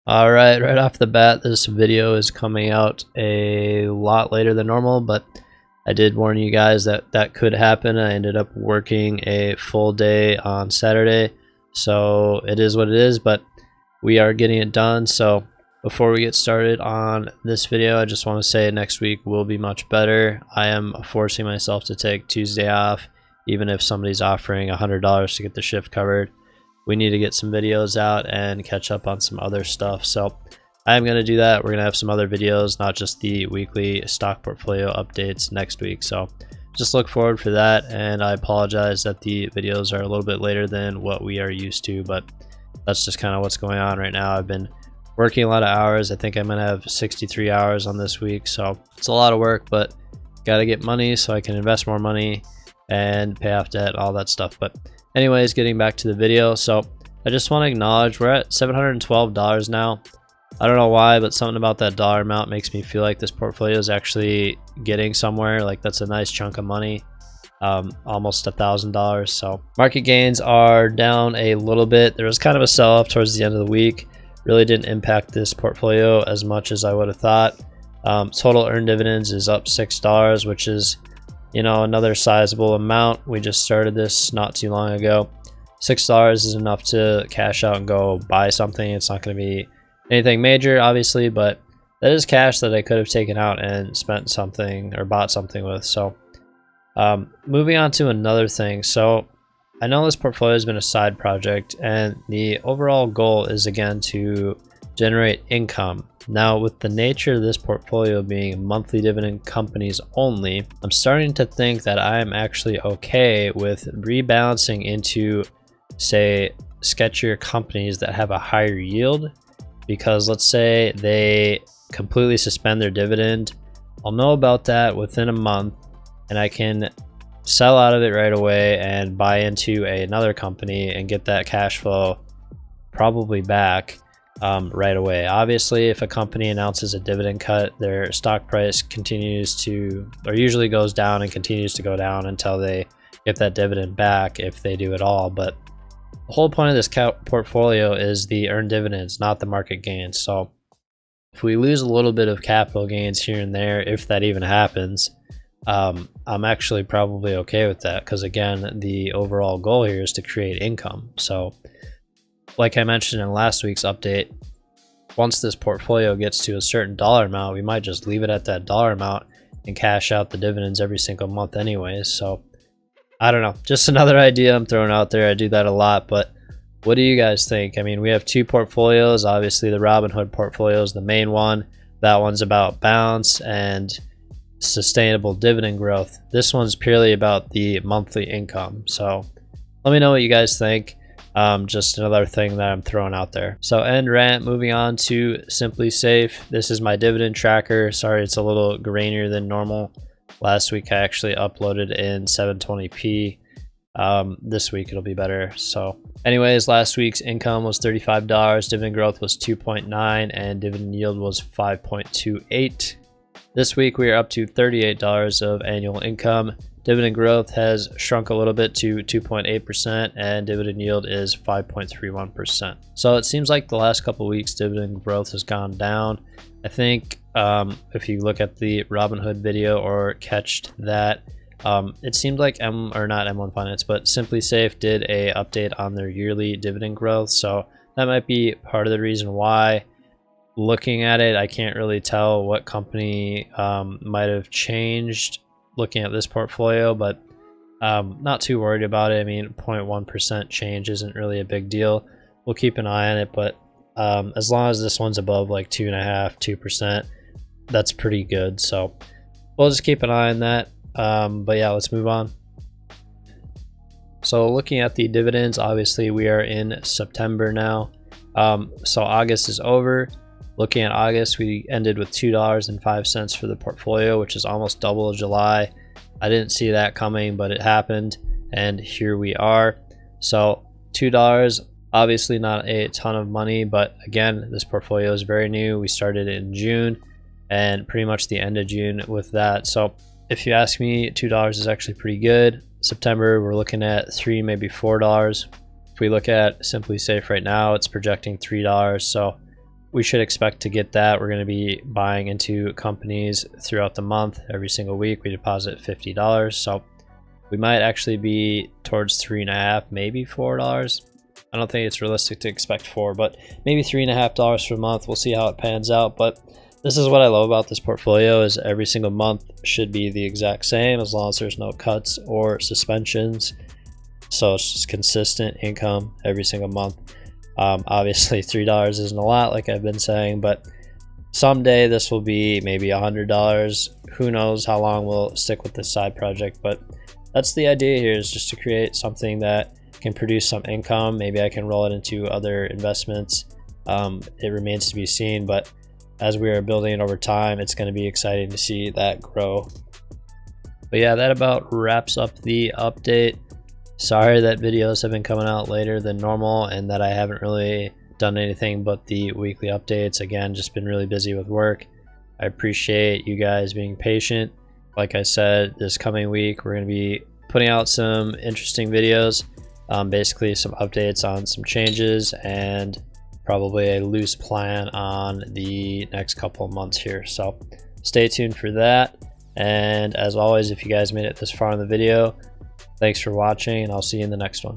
All right, right off the bat, this video is coming out a lot later than normal, but I did warn you guys that that could happen. I ended up working a full day on Saturday, so it is what it is, but we are getting it done. So before we get started on this video, I just want to say next week will be much better. I am forcing myself to take Tuesday off, even if somebody's offering $100 to get the shift covered. We need to get some videos out and catch up on some other stuff. So I'm going to do that. We're going to have some other videos, not just the weekly stock portfolio updates next week. So just look forward for that. And I apologize that the videos are a little bit later than what we are used to, but that's just kind of what's going on right now. I've been working a lot of hours. I think I'm going to have 63 hours on this week. So it's a lot of work, but got to get money so I can invest more money and pay off debt, all that stuff. But anyways, getting back to the video, so I just want to acknowledge we're at $712 now. I don't know why, but something about that dollar amount makes me feel like this portfolio is actually getting somewhere. Like, that's a nice chunk of money, almost $1,000. So market gains are down a little bit. There was kind of a sell-off towards the end of the week. Really didn't impact this portfolio as much as I would have thought. Total earned dividends is up $6, which is, you know, another sizable amount. We just started this not too long ago. $6 is enough to cash out and go buy something. It's not going to be anything major, obviously, but that is cash that I could have taken out and spent something or bought something with. So moving on to another thing. So I know this portfolio has been a side project, and the overall goal is, again, to generate income. Now, with the nature of this portfolio being monthly dividend companies only, I'm starting to think that I'm actually okay with rebalancing into, say, sketchier companies that have a higher yield. Because let's say they completely suspend their dividend, I'll know about that within a month, and I can sell out of it right away and buy into another company and get that cash flow probably back right away. Obviously, if a company announces a dividend cut, their stock price continues to, or usually goes down and continues to go down until they get that dividend back, if they do at all. But the whole point of this portfolio is the earned dividends, not the market gains. So if we lose a little bit of capital gains here and there, if that even happens, I'm actually probably okay with that, because again, the overall goal here is to create income. So like I mentioned in last week's update, once this portfolio gets to a certain dollar amount, we might just leave it at that dollar amount and cash out the dividends every single month anyways. So I don't know, just another idea I'm throwing out there. I do that a lot, but what do you guys think? I mean, we have two portfolios. Obviously, the Robinhood portfolio is the main one. That one's about balance and sustainable dividend growth. This one's purely about the monthly income. So let me know what you guys think. Just another thing that I'm throwing out there. So end rant, moving on to Simply Safe. This is my dividend tracker. Sorry, it's a little grainier than normal. Last week I actually uploaded in 720p. This week it'll be better. So anyways, last week's income was $35, dividend growth was 2.9, and dividend yield was 5.28. This week we are up to $38 of annual income. Dividend growth has shrunk a little bit to 2.8%, and dividend yield is 5.31%. So it seems like the last couple of weeks dividend growth has gone down. I think if you look at the Robinhood video or catched that, it seemed like not M1 Finance, but Simply Safe did a update on their yearly dividend growth. So that might be part of the reason why. Looking at it, I can't really tell what company might have changed looking at this portfolio, but not too worried about it. I mean, 0.1% change isn't really a big deal. We'll keep an eye on it, but as long as this one's above like 2.5–2%, that's pretty good. So we'll just keep an eye on that. But yeah, let's move on. So looking at the dividends, obviously we are in September now. So August is over. Looking at August, we ended with $2.05 for the portfolio, which is almost double July. I didn't see that coming, but it happened, and here we are. So $2, obviously not a ton of money, but again, this portfolio is very new. We started in June and pretty much the end of June with that. So if you ask me, $2 is actually pretty good. September, we're looking at $3, maybe $4. If we look at Simply Safe right now, it's projecting $3. So we should expect to get that. We're going to be buying into companies throughout the month. Every single week we deposit $50, so we might actually be towards $3.50, maybe $4. I don't think it's realistic to expect $4, but maybe $3.50 per month. We'll see how it pans out. But this is what I love about this portfolio, is every single month should be the exact same as long as there's no cuts or suspensions. So it's just consistent income every single month. Obviously $3 isn't a lot, like I've been saying, but someday this will be maybe $100. Who knows how long we'll stick with this side project, but that's the idea here, is just to create something that can produce some income. Maybe I can roll it into other investments. It remains to be seen, but as we are building it over time, it's going to be exciting to see that grow. But yeah, that about wraps up the update. Sorry that videos have been coming out later than normal and that I haven't really done anything but the weekly updates. Again, just been really busy with work. I appreciate you guys being patient. Like I said, this coming week we're going to be putting out some interesting videos, basically some updates on some changes and probably a loose plan on the next couple of months here. So stay tuned for that. And as always, if you guys made it this far in the video, thanks for watching, and I'll see you in the next one.